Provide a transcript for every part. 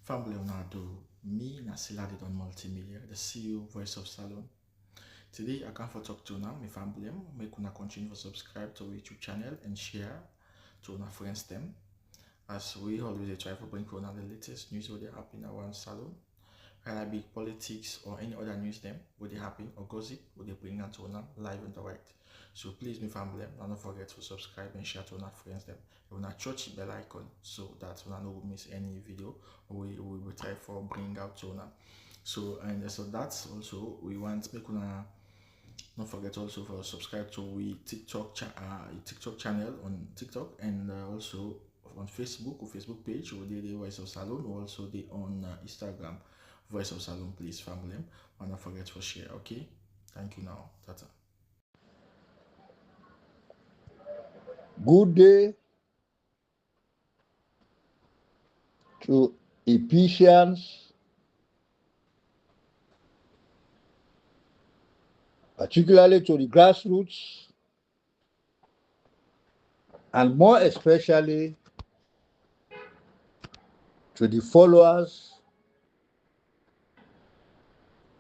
Family Leonardo, me Nasila did on multimedia, the CEO voice of Salon. Today I come for talk to now, my family, make una continue to subscribe to our YouTube channel and share to our friends them. As we always try to bring on the latest news what they happen around Salon, whether it be politics or any other news them, what they happen or gossip, what they bring out to una live and direct. So please, my family, don't forget to subscribe and share to our friends them. You wanna touch the bell icon so that you no miss any video we will try for bring out to una. So that's also we want make una don't forget also for subscribe to we TikTok channel on TikTok and also on Facebook or Facebook page or the Voice of Salon or also the on Instagram Voice of Salon, please family. And don't forget to share. Okay, thank you now. Tata. Good day to Ephesians, particularly to the grassroots, and more especially to the followers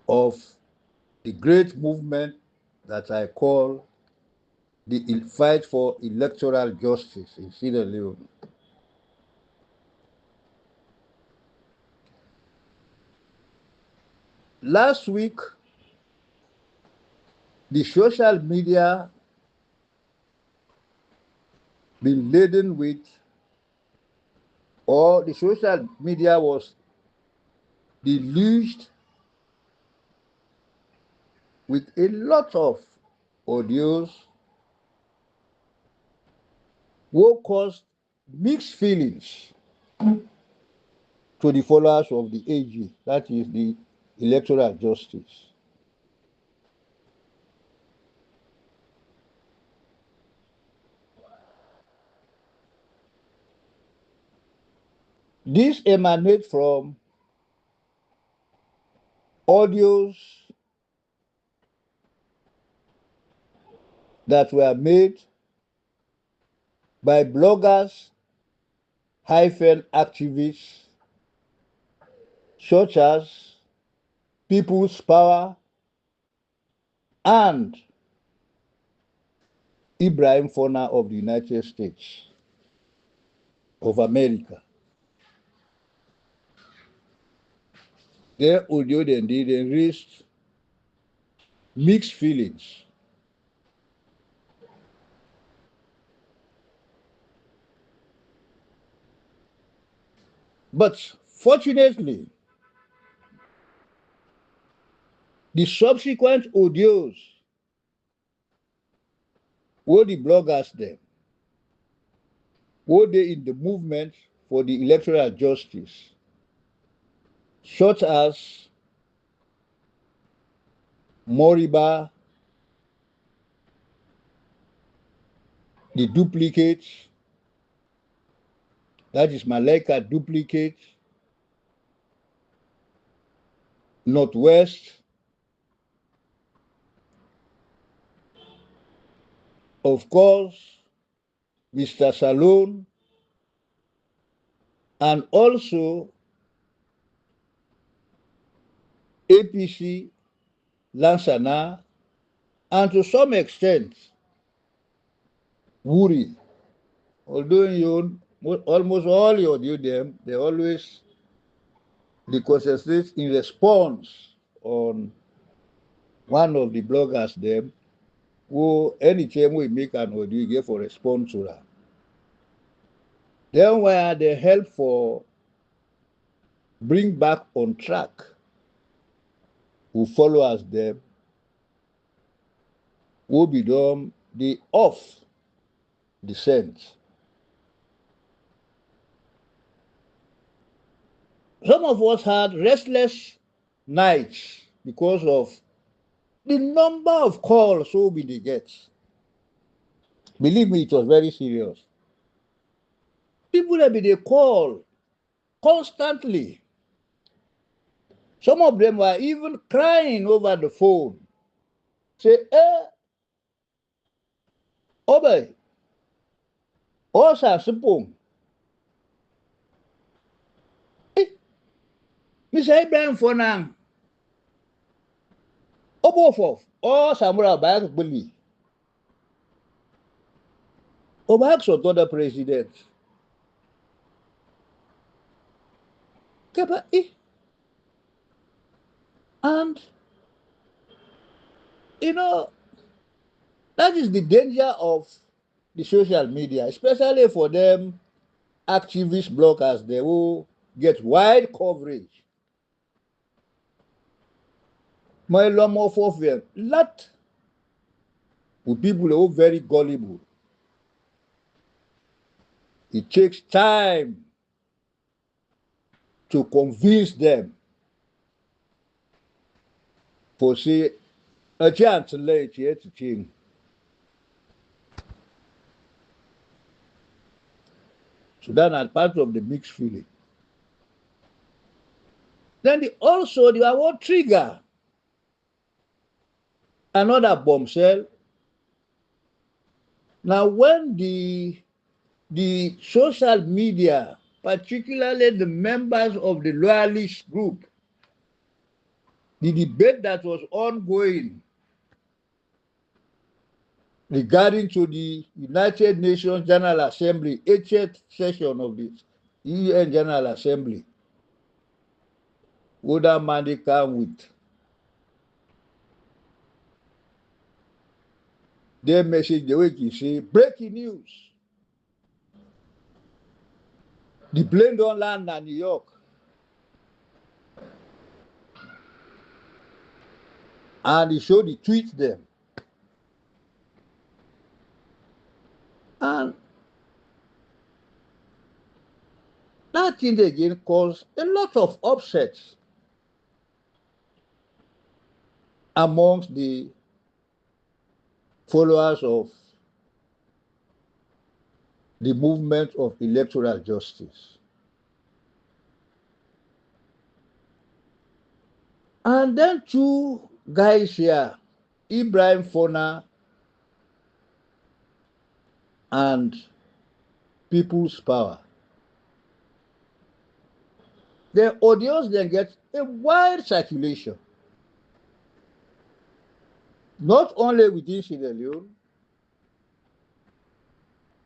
of the great movement that I call the fight for electoral justice in Sierra Leone. Last week, the social media been laden with, or the social media was deluged with a lot of audios who caused mixed feelings to the followers of the AG, that is the electoral justice. This emanates from audios that were made by bloggers hyphen activists such as People's Power and Ibrahim Fona of the United States of America. Their audio then raised mixed feelings. But fortunately, the subsequent audios were the bloggers them, were they in the movement for the electoral justice, such as Moriba, the duplicate, that is Maleka duplicate, Northwest, of course, Mr. Salon, and also APC, Lansana, and to some extent, Wuri. Although you almost all your do them, they always concentrate in response on one of the bloggers them who anytime we make an audio get for response to that. Then where they help for bring back on track who follow us them who become the off descent. Some of us had restless nights because of the number of calls we they get. Believe me, it was very serious. People that be they call constantly. Some of them were even crying over the phone. Say, Obey, Osa Sipong. say Ibrahim Fonang, Obofof, or Samura Bag Bully. Obak Soto the president. And, you know, that is the danger of the social media, especially for them activist bloggers. They will get wide coverage. My Lomo for them, lot with people who are very gullible. It takes time to convince them for say a chance late yet to change. So that's part of the mixed feeling. Then also the award trigger another bombshell. Now when the social media, particularly the members of the loyalist group, the debate that was ongoing regarding to the United Nations General Assembly, 80th session of the UN General Assembly, would that mandate come with their message, the way you say, breaking news. The plane don't land in New York. And he showed the tweet them. And that thing again caused a lot of upsets amongst the followers of the movement of electoral justice. And then two guys here, Ibrahim Fona and People's Power. Their audios then get a wide circulation. Not only within Sierra Leone,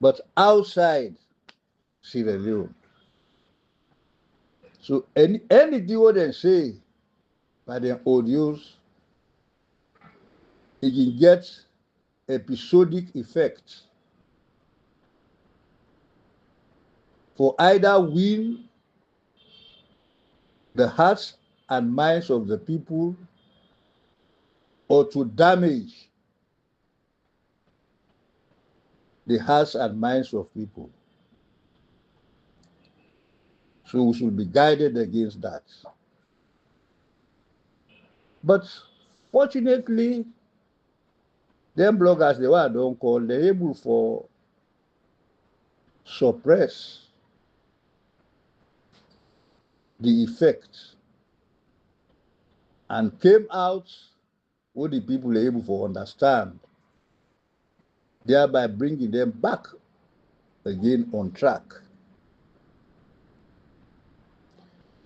but outside Sierra Leone. So anything what they say by their audios, it can get episodic effects for either win the hearts and minds of the people or to damage the hearts and minds of people. So we should be guided against that. But fortunately, them bloggers, they were don't call, they're able for suppress the effect and came out what the people are able to understand, thereby bringing them back again on track.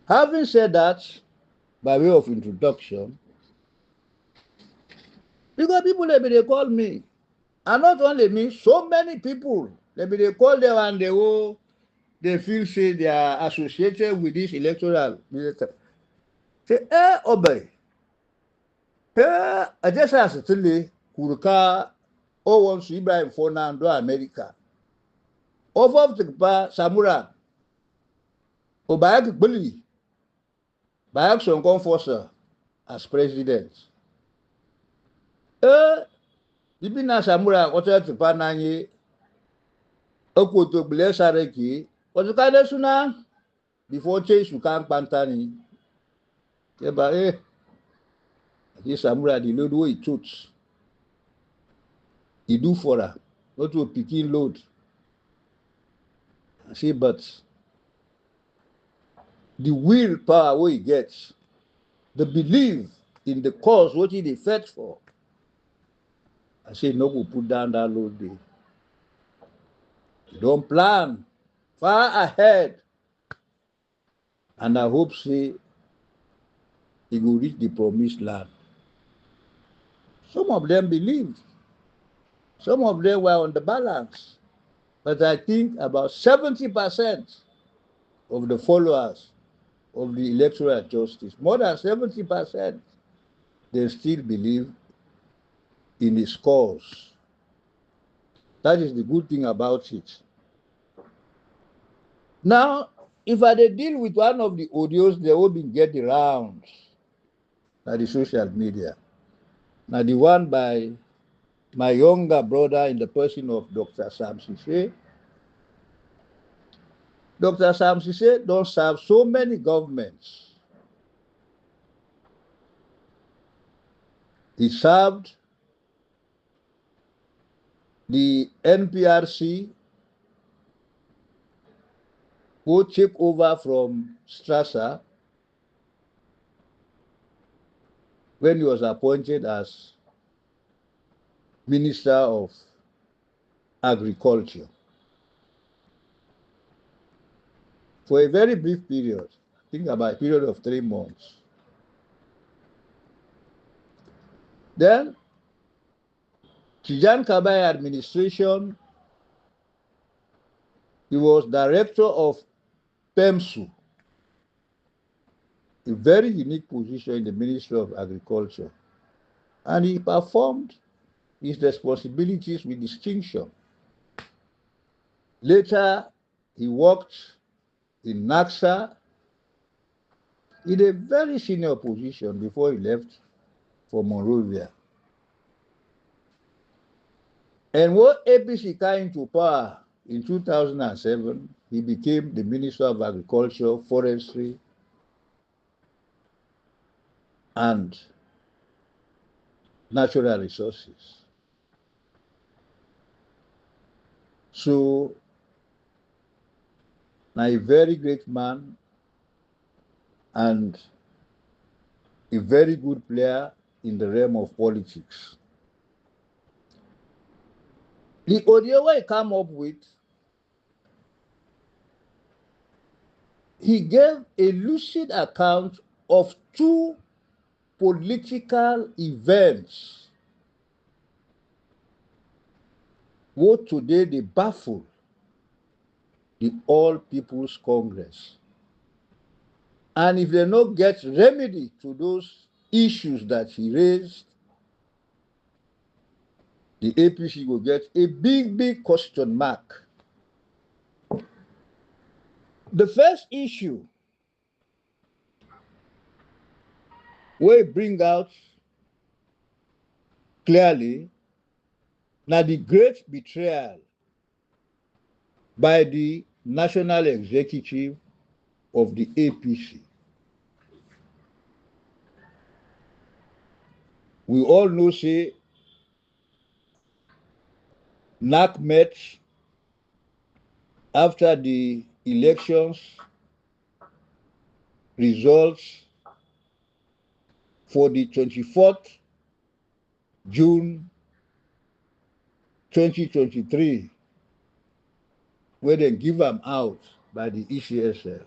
Having said that, by way of introduction, because people they call me, and not only me, so many people they call them and they feel say they are associated with this electoral minister. Say, obey. I just asked Tilly, Kurka, O wants Ibrahim Fonando America. Over the Samura, Obayak Bully, Bayak Sonkon Foster as president. Ibina Samura, Otter to Panani, Okuto Blessareki, was the kind of sooner before Chase you can't pantani. This Samura, the load way it took. He do for her, not to picking load. I say, but the willpower what he gets, the belief in the cause what he fought for. I say, no go put down that load there. You don't plan far ahead. And I hope say he will reach the promised land. Some of them believed. Some of them were on the balance. But I think about 70% of the followers of the electoral justice, more than 70%, they still believe in his cause. That is the good thing about it. Now, if I deal with one of the audios, they will be get the rounds at the social media. Now, the one by my younger brother in the person of Dr. Sam Sise. Dr. Sam Sise don't serve so many governments. He served the NPRC, who took over from Strasser when he was appointed as Minister of Agriculture for a very brief period, I think about a period of 3 months. Then, Tijan Kabay administration, he was director of PEMSU, a very unique position in the Ministry of Agriculture. And he performed his responsibilities with distinction. Later, he worked in NACSA in a very senior position before he left for Monrovia. And when APC came into power in 2007, he became the Minister of Agriculture, Forestry, and Natural Resources. So, now a very great man and a very good player in the realm of politics. The audio he came up with, he gave a lucid account of 2 political events what today they baffle the All People's Congress. And if they not get remedy to those issues that he raised, the APC will get a big, big question mark. The first issue we bring out clearly now the great betrayal by the national executive of the APC. We all know, say, NAC met after the elections results for the 24th June 2023, where they give them out by the ECSL.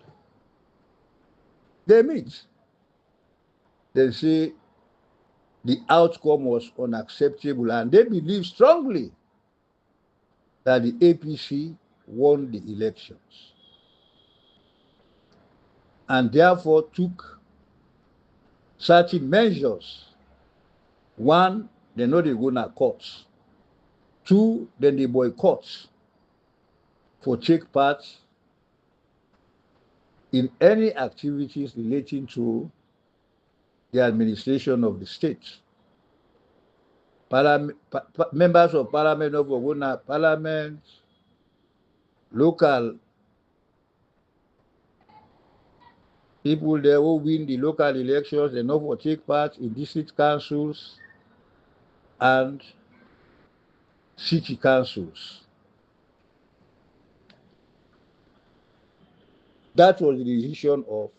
They meet. They say the outcome was unacceptable, and they believe strongly that the APC won the elections, and therefore took certain measures. One, they know they go to courts. Two, then they boycott for take part in any activities relating to the administration of the state. Members of parliament of Oguna parliament, local people there who win the local elections, they know for take part in district councils and city councils. That was the decision of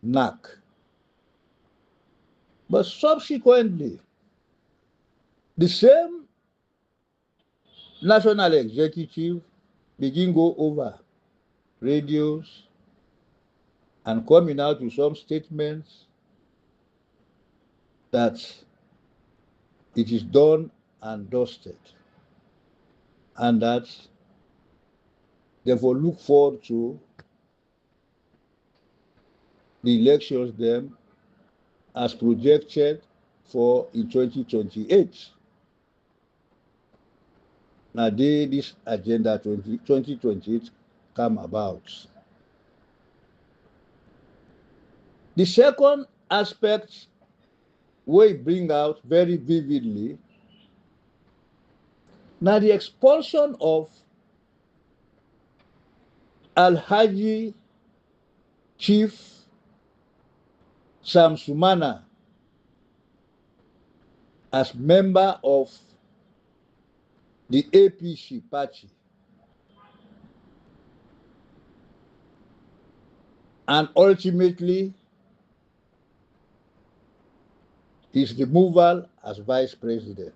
NAC. But subsequently, the same national executive begin go over radios, and coming out with some statements that it is done and dusted, and that they will look forward to the elections them as projected for in 2028. Now this agenda 2028 come about. The second aspect we bring out very vividly now the expulsion of Alhaji Chief Somanoh as member of the APC party, and ultimately his removal as vice president.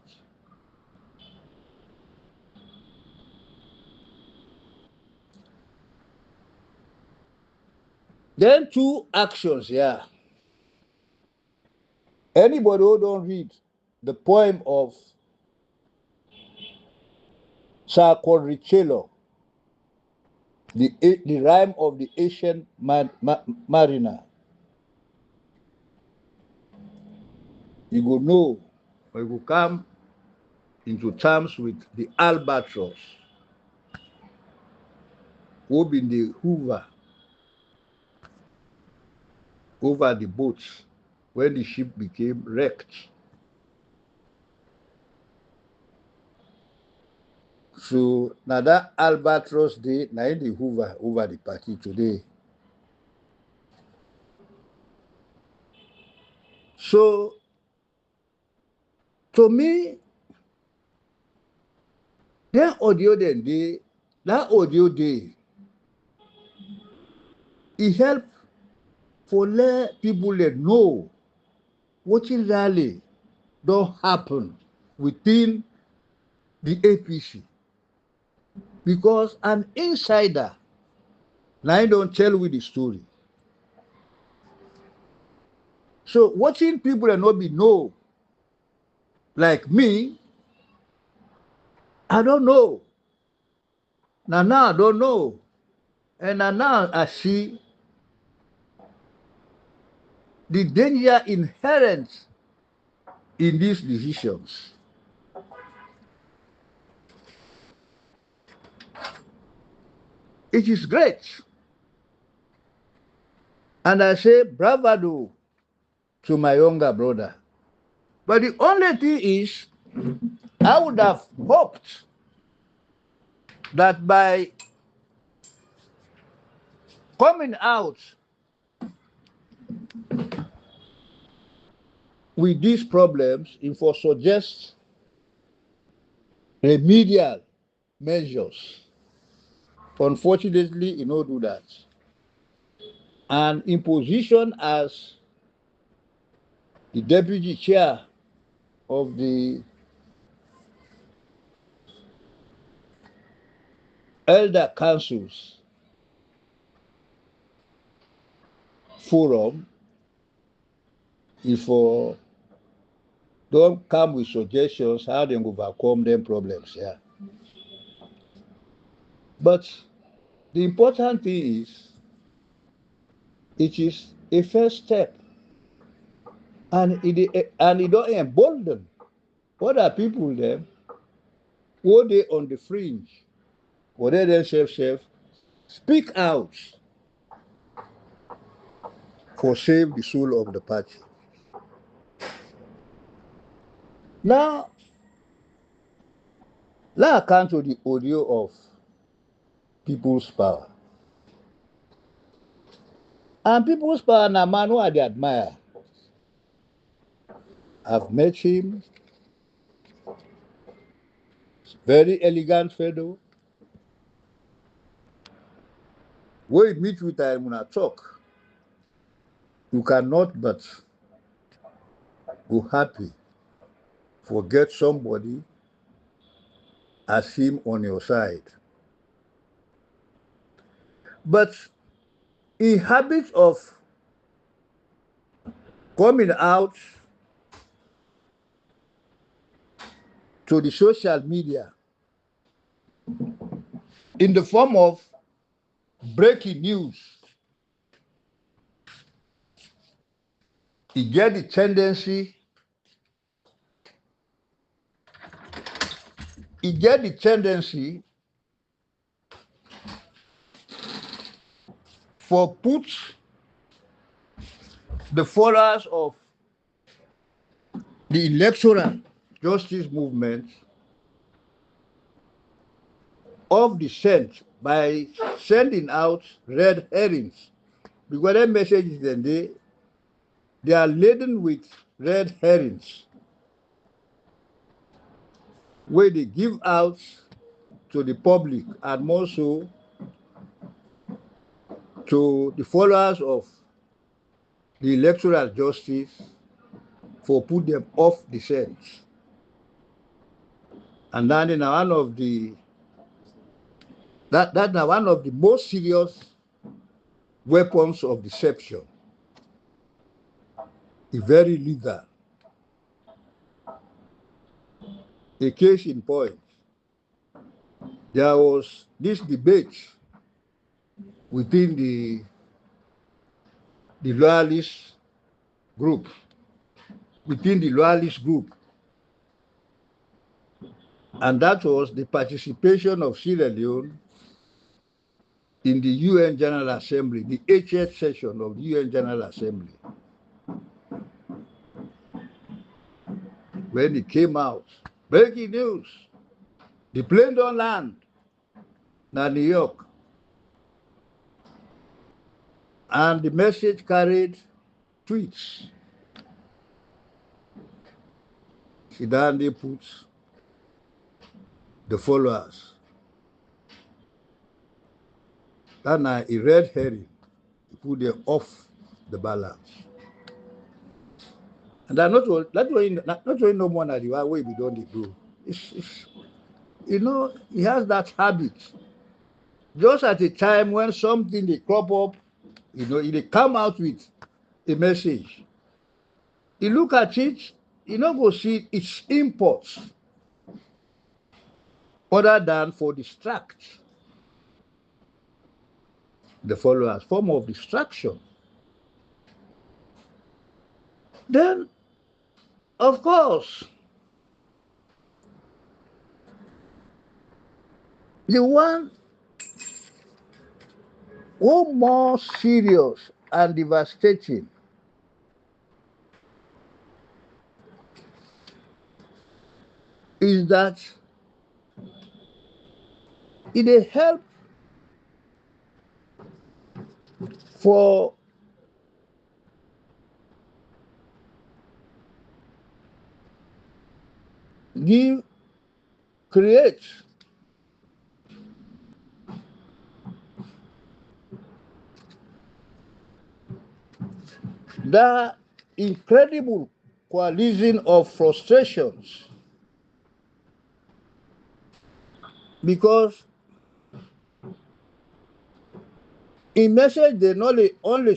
Then two actions here. Anybody who don't read the poem of Sir Corrichello, the rhyme of the ancient mariner, you will know, or you will come into terms with the albatross who been the hoover over the boats when the ship became wrecked. So now that albatross day, now the hoover over the party today. So to me, that audio day, it helped for let people that know what really don't happen within the APC. Because an insider now don't tell with the story. So watching people that not be know, like me, I don't know. Now I don't know. And now I see the danger inherent in these decisions. It is great. And I say bravado to my younger brother. But the only thing is, I would have hoped that by coming out with these problems, it will suggest remedial measures. Unfortunately, you don't do that. And in position as the deputy chair of the elder councils forum, if don't come with suggestions how they overcome them problems. Yeah. But the important thing is it is a first step, and it don't embolden other people them who they on the fringe, or they themselves speak out for save the soul of the party. Now, let's come to the audio of People's Power. And People's Power na man who I admire. I've met him, very elegant fellow. When you meet with him when I talk, you cannot but go happy, forget somebody as him on your side. But in habit of coming out to the social media in the form of breaking news. He get the tendency, for put the followers of the electoral justice movement off the scent by sending out red herrings. Because their messages then they are laden with red herrings where they give out to the public and more so to the followers of the electoral justice for put them off the scent. And that is one of the that's one of the most serious weapons of deception. It's very legal. A case in point, there was this debate within the loyalist group, and that was the participation of Sierra Leone in the UN General Assembly, the 80th session of the UN General Assembly. When it came out, breaking news, the plane don't land in New York. And the message carried tweets. She then put the followers. Then a red herring put them off the balance. And that not only no more than the way we don't do. It's he has that habit. Just at a time when something they crop up, they come out with a message. You look at it, you not go see its imports other than for distract the followers, form of distraction. Then, of course, the one who more serious and devastating is that it help for create the incredible coalition of frustrations, because in message they not only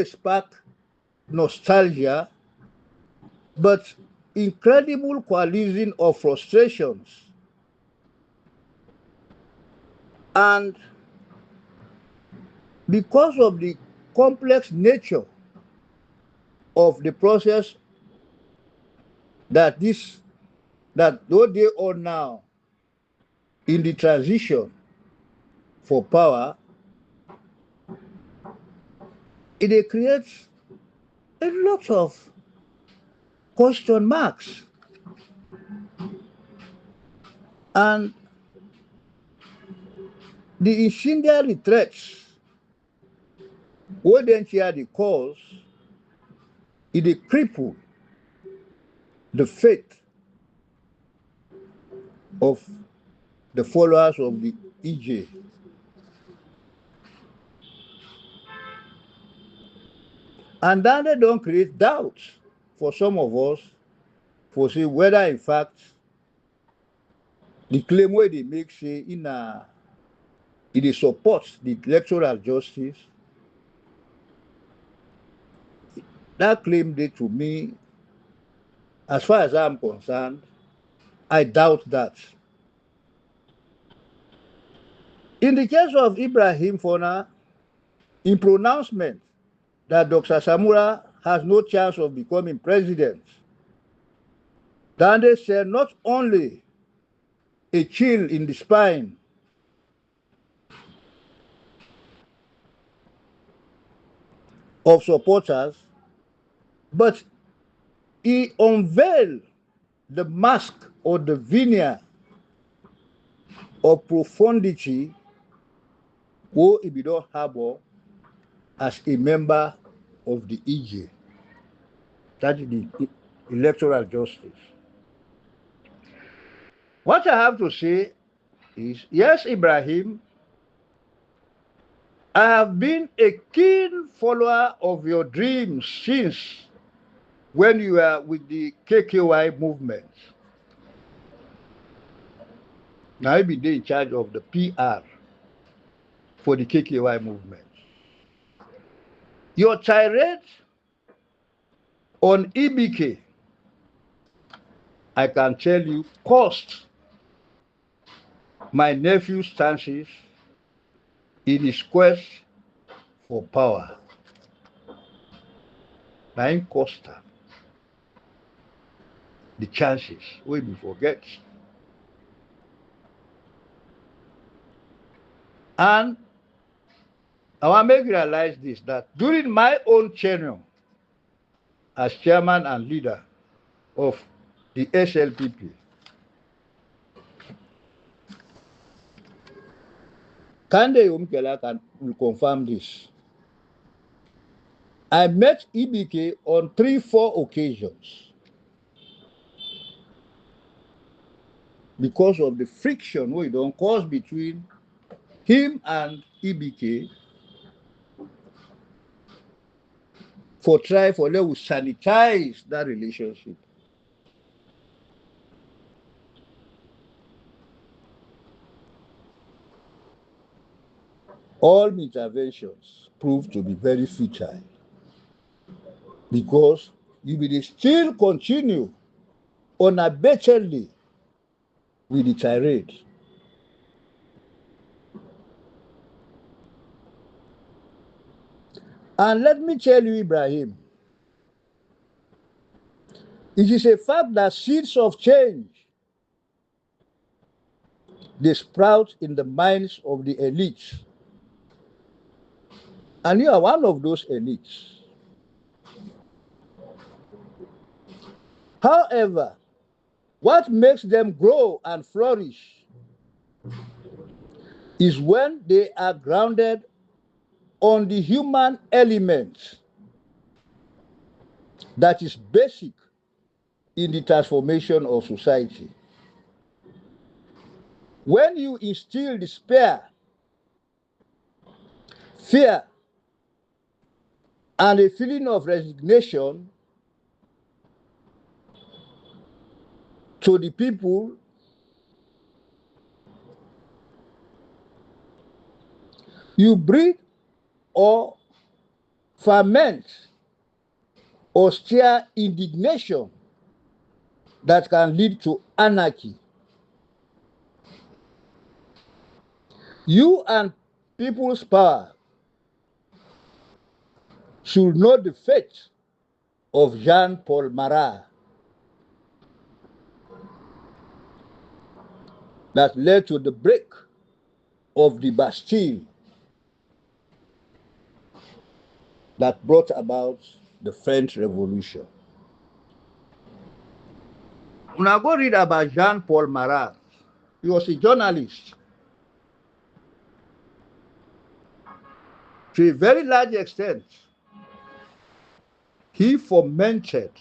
spark nostalgia, but incredible coalition of frustrations. And because of the complex nature of the process that though they are now in the transition for power, it creates a lot of question marks. And the incendiary threats, wouldn't hear the cause, it cripple the faith of the followers of the EJ. And then they don't create doubts for some of us for say whether in fact the claim where they make say in it supports the electoral justice. That claim day to me, as far as I'm concerned, I doubt that. In the case of Ibrahim Fona, in pronouncement that Dr. Samura has no chance of becoming president, Dande said not only a chill in the spine of supporters, but he unveiled the mask or the veneer of profundity who he don't harbor as a member of the EJ. That is the electoral justice. What I have to say is, yes, Ibrahim, I have been a keen follower of your dreams since when you were with the KKY movement. Now I be in charge of the PR for the KKY movement. Your tirade on EBK, I can tell you, cost my nephew's chances in his quest for power. Now him cost her the chances wey we forget. And I want to make you realize this, that during my own tenure as chairman and leader of the SLPP, Kande Umkela will confirm this. I met EBK on 3-4 occasions because of the friction we don't cause between him and EBK for let us sanitize that relationship. All interventions proved to be very futile because you will still continue unabatedly with the tirade. And let me tell you, Ibrahim, it is a fact that seeds of change, they sprout in the minds of the elites. And you are one of those elites. However, what makes them grow and flourish is when they are grounded on the human element that is basic in the transformation of society. When you instill despair, fear, and a feeling of resignation to the people, you breed or ferment or stir indignation that can lead to anarchy. You and people's power should know the fate of Jean-Paul Marat that led to the break of the Bastille that brought about the French Revolution. When I go read about Jean-Paul Marat, he was a journalist. To a very large extent, he fomented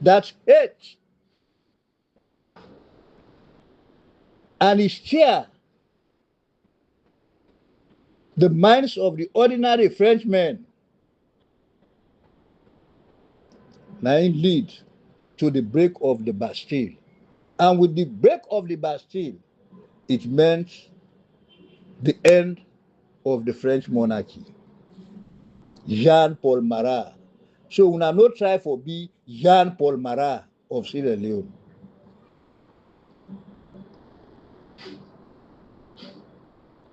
that hate and he stirred the minds of the ordinary Frenchmen, and lead to the break of the Bastille. And with the break of the Bastille, it meant the end of the French monarchy. Jean-Paul Marat. So una no try for be Jean-Paul Marat of Sierra Leone.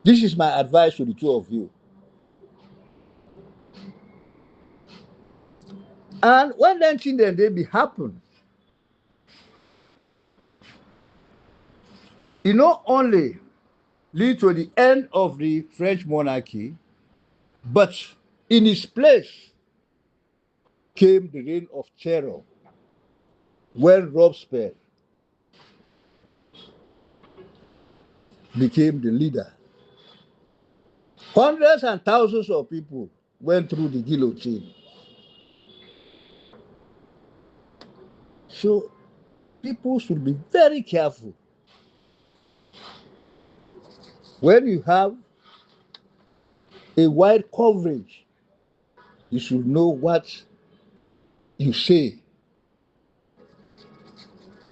This is my advice to the two of you. And when that thing then they be happen, it not only lead to the end of the French monarchy, but in its place came the reign of terror when Robespierre became the leader. Hundreds and thousands of people went through the guillotine. So people should be very careful. When you have a wide coverage, you should know what you say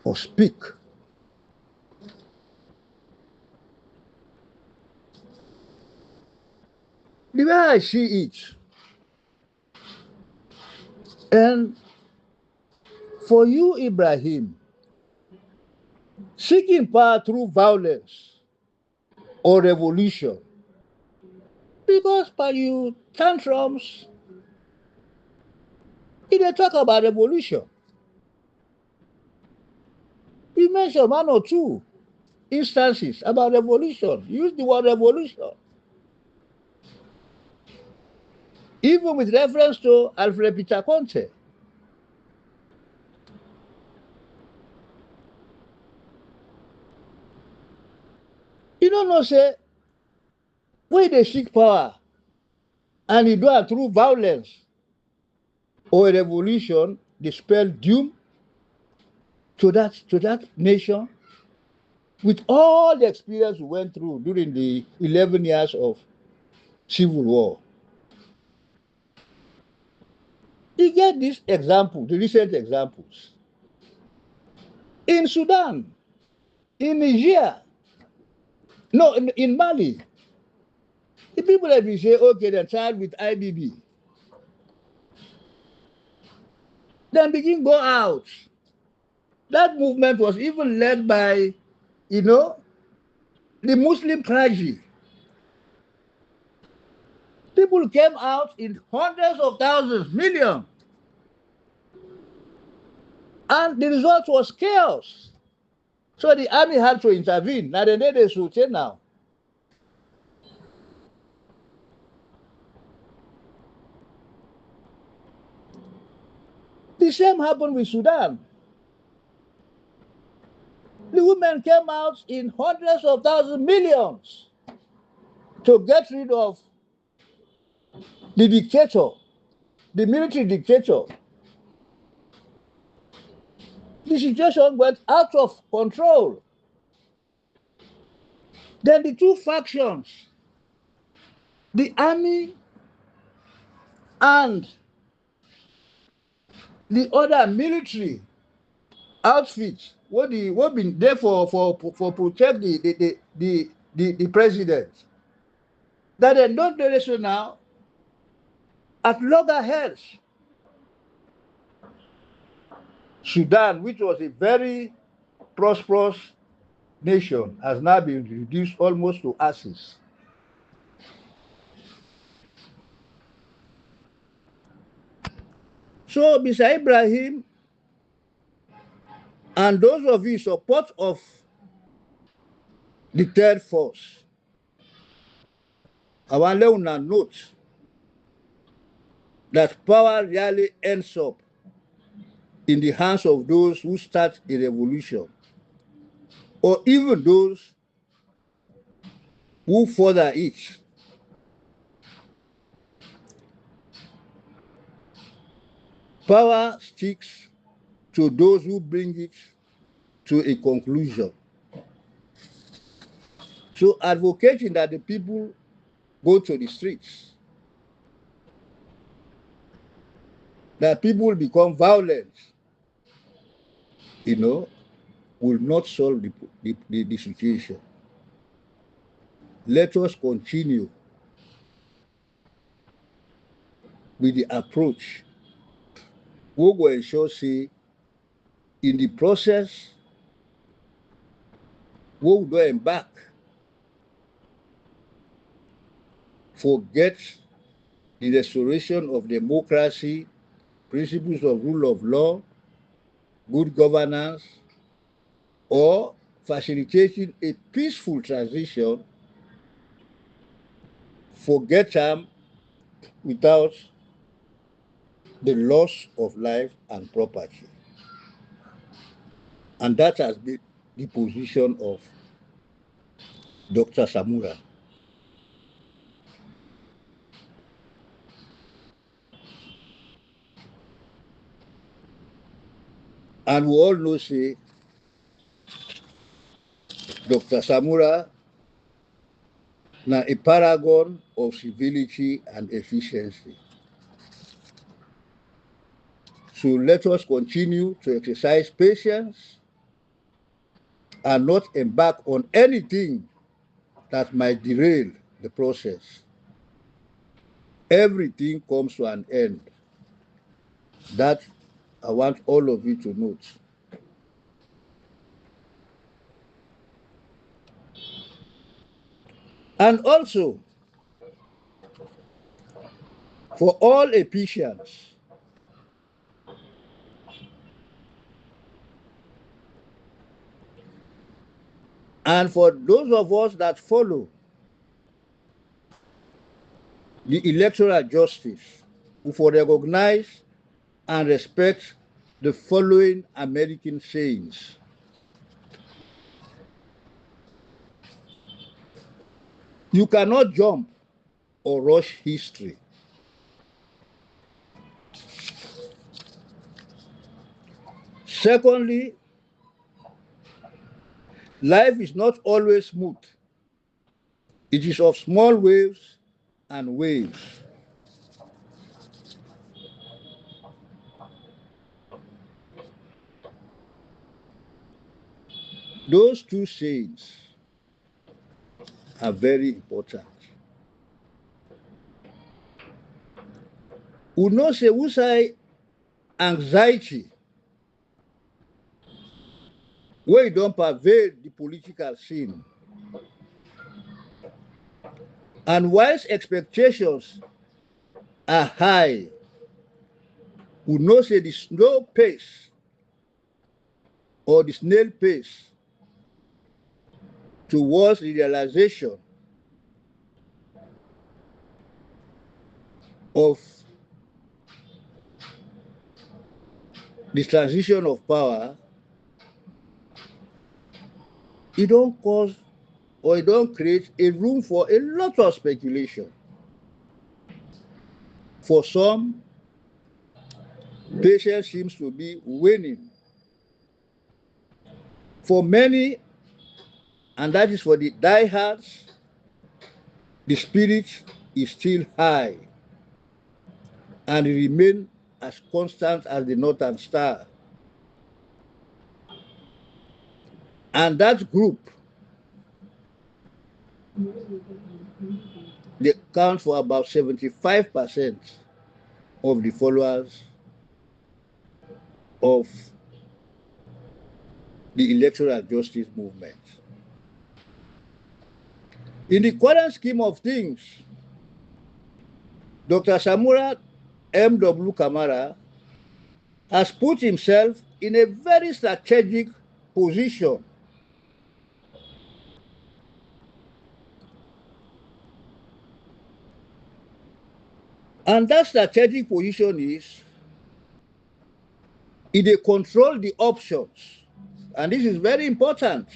or speak. The way I see it, and for you, Ibrahim, seeking power through violence or revolution, because by you tantrums, they talk about revolution. You mentioned one or two instances about revolution. Use the word revolution. Even with reference to Alfred Peter Conte. You don't know, say, when they seek power and you do it through violence or a revolution, they spell doom to that nation with all the experience we went through during the 11 years of civil war. You get this example, the recent examples. In Sudan, in Niger, no, in Mali, the people that we say, okay, they're tired with IBB, then begin go out. That movement was even led by, the Muslim clergy. People came out in hundreds of thousands, millions. And the result was chaos. So the army had to intervene. Now they need a suit now. The same happened with Sudan. The women came out in hundreds of thousands, millions to get rid of the dictator, the military dictator. The situation went out of control. Then the two factions, the army and the other military outfit, what been there for protect the president, that they don't do this now at loggerheads. Sudan, which was a very prosperous nation, has now been reduced almost to ashes. So, Mr. Ibrahim, and those of you support of the third force, I want to note that power really ends up in the hands of those who start a revolution, or even those who further it. Power sticks to those who bring it to a conclusion. So advocating that the people go to the streets, that people become violent, will not solve the situation. let us continue with the approach we go ensure say in the process we will do embark forget the restoration of democracy, principles of rule of law, good governance, or facilitating a peaceful transition, forget them without the loss of life and property. And that has been the position of Dr. Samura. And we all know, say, Dr. Samura na a paragon of civility and efficiency. So let us continue to exercise patience and not embark on anything that might derail the process. Everything comes to an end. That I want all of you to note. And also, for all Ephesians, and for those of us that follow the electoral justice, who for recognize and respect the following American sayings. You cannot jump or rush history. Secondly, life is not always smooth. It is of small waves and waves. Those two sayings are very important. We know say we say anxiety wey don pervade the political scene, and whilst expectations are high, we know say the slow pace or the snail pace towards the realization of the transition of power, it don't cause or it don't create a room for a lot of speculation. For some, patience seems to be waning. For many, and that is for the diehards, the spirit is still high and remain as constant as the northern star. And that group, they count for about 75% of the followers of the electoral justice movement. In the current scheme of things, Dr. Samura M.W. Kamara has put himself in a very strategic position. And that strategic position is they control the options. And this is very important.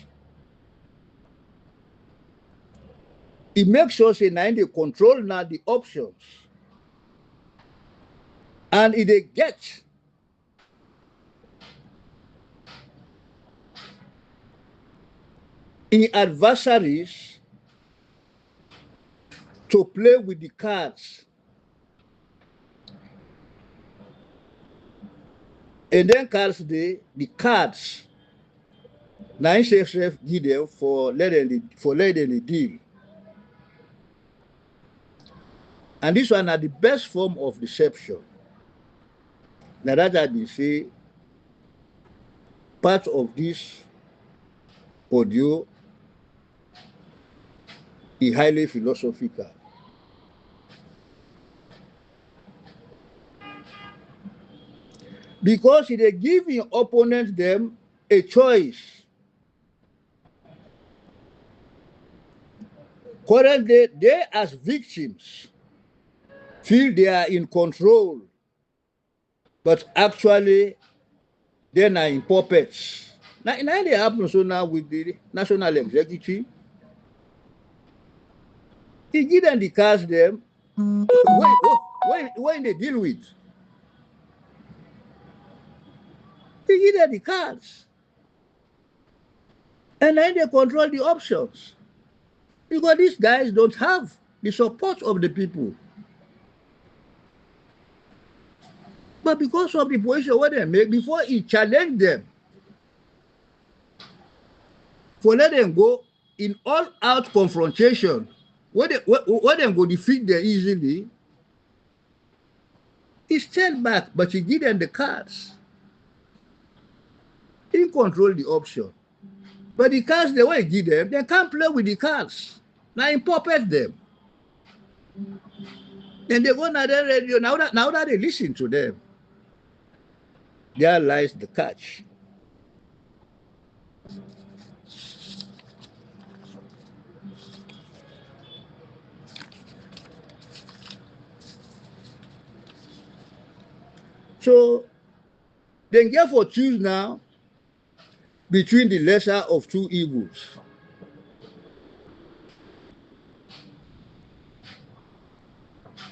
It makes sure say now they control now the options. And if they get in adversaries to play with the cards. And then cards the cards. Now give them for letting the deal. And this one are the best form of deception. Now that I dey say part of this audio is highly philosophical. Because e dey give im opponent them a choice. Currently, they as victims feel they are in control, but actually they are in puppets. Now dey happen so now with the national executive. He give them the cards them. When they deal with, he give them the cards. And then they control the options. Because these guys don't have the support of the people. But because of the position what they make, before he challenge them, for let them go in all-out confrontation, what them go defeat them easily, he stand back, but he give them the cards. He control the option. But the cards they want to give them, they can't play with the cards. Now he puppet them. And they go on their radio, now that they listen to them, there lies the catch. So they therefore choose now between the lesser of two evils.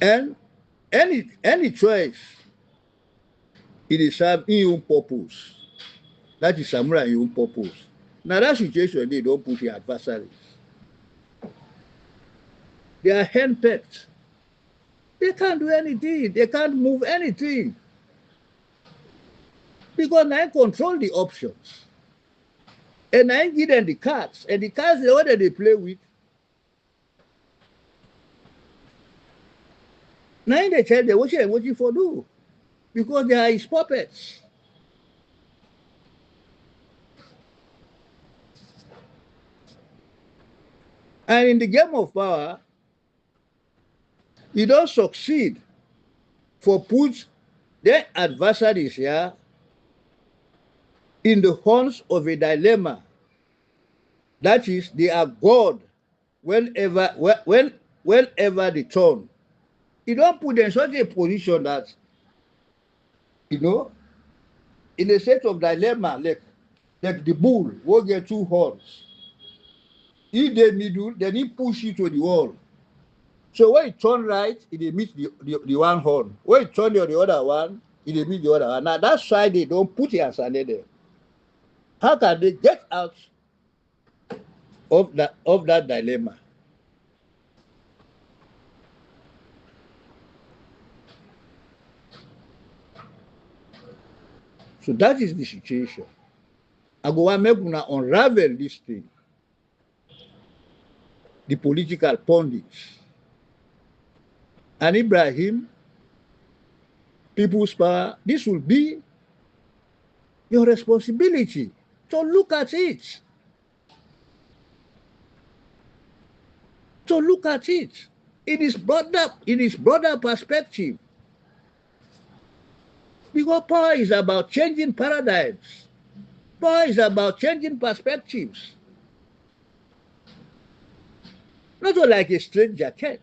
And any choice, it is serve in own purpose. That is samurai in own purpose. Now that situation, they don't put the adversaries. They are henpecked. They can't do anything. They can't move anything. Because now control the options. And I give them the cards. And the cards, the order they play with. Now they tell them what you for do. Because they are his puppets. And in the game of power, you don't succeed for put their adversaries here in the horns of a dilemma. That is, they are God whenever they turn. You don't put them in such a position that, in a state of dilemma, like the bull will get two horns. In the middle, then he push you to the wall. So when it turn right, it meet the one horn. When it turn the other one, it meet the other one. Now that side they don't put it as another. How can they get out of that dilemma? So that is the situation. I go want make una unravel this thing. The political pundits. And Ibrahim, people's power, this will be your responsibility to look at it. To look at it in its broader perspective. Because power is about changing paradigms. Power is about changing perspectives. Not like a straight jacket.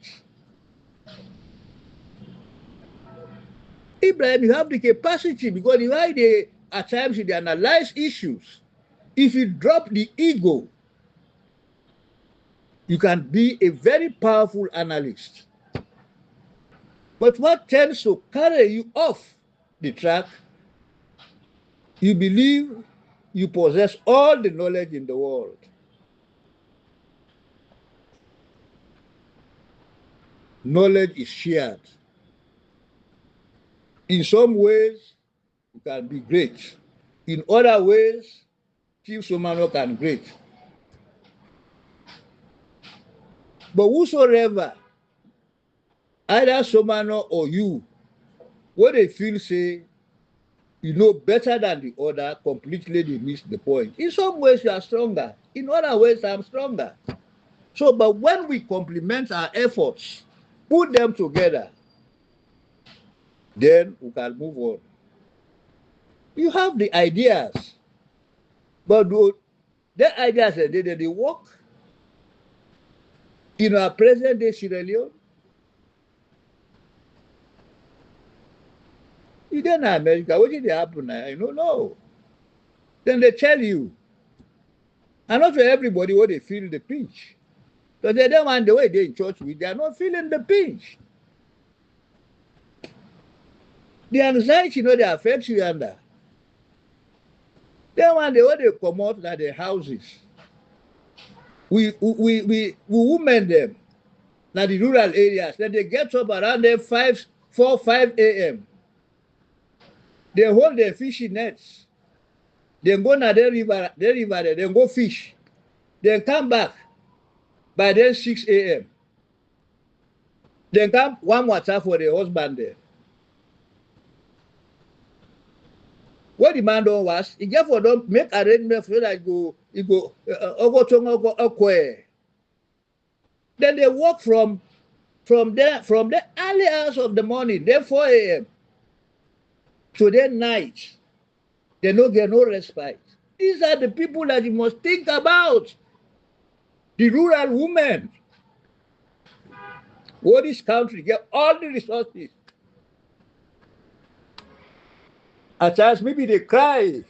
Ibrahim, you have the capacity because the way they at times they analyze issues. If you drop the ego, you can be a very powerful analyst. But what tends to carry you off the track, you believe you possess all the knowledge in the world. Knowledge is shared. In some ways, you can be great. In other ways, Chief Somanoh can great. But whosoever either Somanoh or you, what they feel say you know better than the other, completely they miss the point. In some ways you are stronger, in other ways I'm stronger. So, but when we complement our efforts, put them together, then we can move on. You have the ideas, but the ideas they work in our present day Sierra Leone. You don't know America, what did happen now? You don't know. Then they tell you, and not for everybody what they feel the pinch. So they don't want the way they in church with, they are not feeling the pinch. The anxiety, they affects you under. They want the way they come out of the houses. We women them, now the rural areas, then they get up around them 5 a.m. They hold their fishing nets. Then go na the river, then go fish. Then come back by then 6 a.m. Then come one water for the husband there. What the man don't was, he get for them make arrangement for that he go then they walk from the early hours of the morning, then 4 a.m. to the night. They don't get no respite. These are the people that you must think about. The rural women. What this country get all the resources. At times maybe they cry